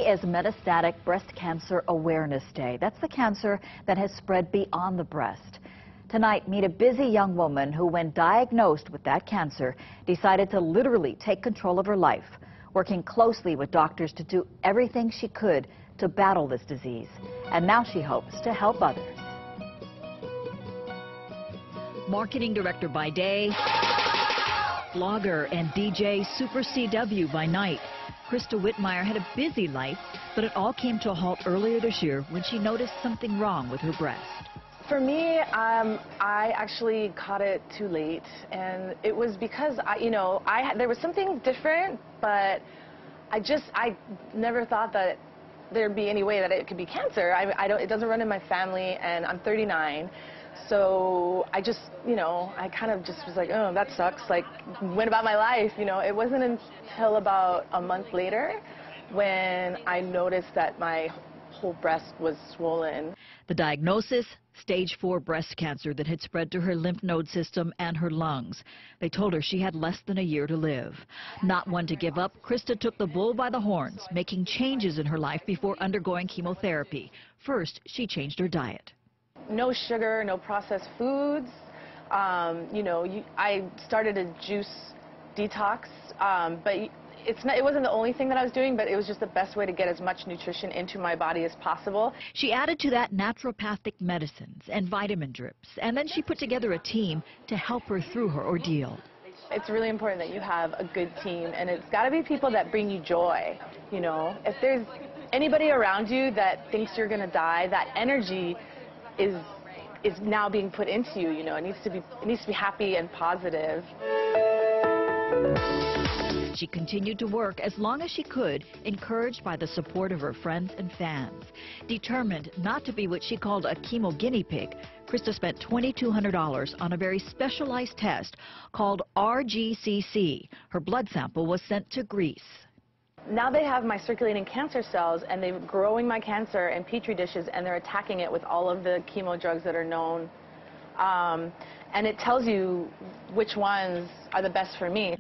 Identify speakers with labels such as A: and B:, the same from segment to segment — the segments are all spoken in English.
A: Today is Metastatic Breast Cancer Awareness Day. That's the cancer that has spread beyond the breast. Tonight, meet a busy young woman who, when diagnosed with that cancer, decided to literally take control of her life, working closely with doctors to do everything she could to battle this disease. And now she hopes to help others.
B: Marketing director by day, blogger and DJ Super CW by night. Krista Whitmire had a busy life, but it all came to a halt earlier this year when she noticed something wrong with her breast.
C: For me, I actually caught it too late, and it was because there was something different, but I never thought that there'd be any way that it could be cancer. It doesn't run in my family, and I'm 39. So I just, I kind of just was like, oh, that sucks, like, went about my life, It wasn't until about a month later when I noticed that my whole breast was swollen.
B: The diagnosis, stage 4 breast cancer that had spread to her lymph node system and her lungs. They told her she had less than a year to live. Not one to give up, Krista took the bull by the horns, making changes in her life before undergoing chemotherapy. First, she changed her diet.
C: No sugar, no processed foods. I started a juice detox, but it wasn't the only thing that I was doing, but it was just the best way to get as much nutrition into my body as possible.
B: She added to that naturopathic medicines and vitamin drips, and then she put together a team to help her through her ordeal.
C: It's really important that you have a good team, and it's got to be people that bring you joy. If there's anybody around you that thinks you're going to die, that energy is now being put into you. It needs to be happy and positive.
B: She continued to work as long as she could, encouraged by the support of her friends and fans. Determined not to be what she called a chemo guinea pig, Krista spent $2,200 on a very specialized test called RGCC. Her blood sample was sent to Greece.
C: Now they have my circulating cancer cells, and they're growing my cancer in petri dishes, and they're attacking it with all of the chemo drugs that are known. And it tells you which ones are the best for me.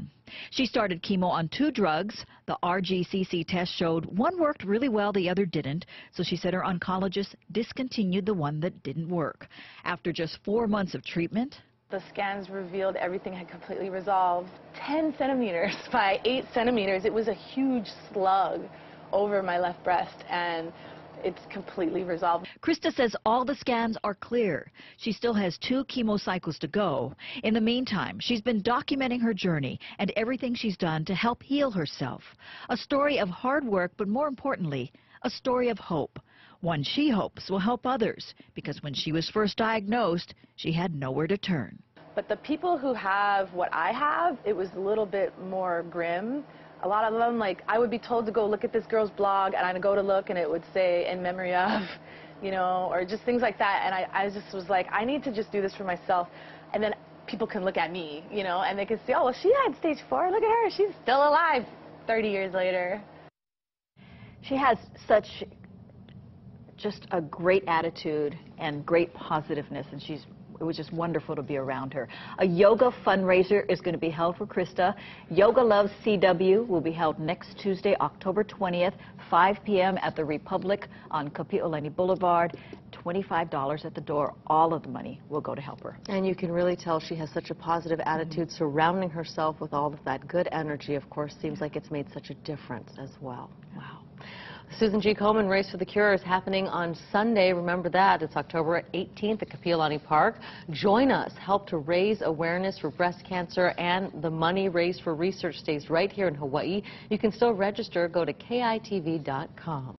B: She started chemo on 2 drugs. The RGCC test showed one worked really well, the other didn't. So she said her oncologist discontinued the one that didn't work. After just 4 months of treatment,
C: the scans revealed everything had completely resolved. 10 centimeters by 8 centimeters. It was a huge slug over my left breast, and it's completely resolved.
B: Krista says all the scans are clear. She still has 2 chemo cycles to go. In the meantime, she's been documenting her journey and everything she's done to help heal herself. A story of hard work, but more importantly, a story of hope. One she hopes will help others, because when she was first diagnosed, she had nowhere to turn.
C: But the people who have what I have, it was a little bit more grim. A lot of them, like, I would be told to go look at this girl's blog, and I'd go to look, and it would say, in memory of, or just things like that. And I just was like, I need to just do this for myself. And then people can look at me, and they can see, oh, well, she had stage 4. Look at her. She's still alive 30 years later.
A: She has such just a great attitude and great positiveness, and it was just wonderful to be around her. A yoga fundraiser is going to be held for Krista. Yoga Loves CW will be held next Tuesday, October 20th, 5 p.m. at the Republic on Kapi'olani Boulevard. $25 at the door. All of the money will go to help her.
D: And you can really tell she has such a positive attitude, surrounding herself with all of that good energy. Of course, seems like it's made such a difference as well. Wow. Susan G. Komen Race for the Cure is happening on Sunday. Remember that. It's October 18th at Kapi'olani Park. Join us. Help to raise awareness for breast cancer, and the money raised for research stays right here in Hawaii. You can still register. Go to KITV.com.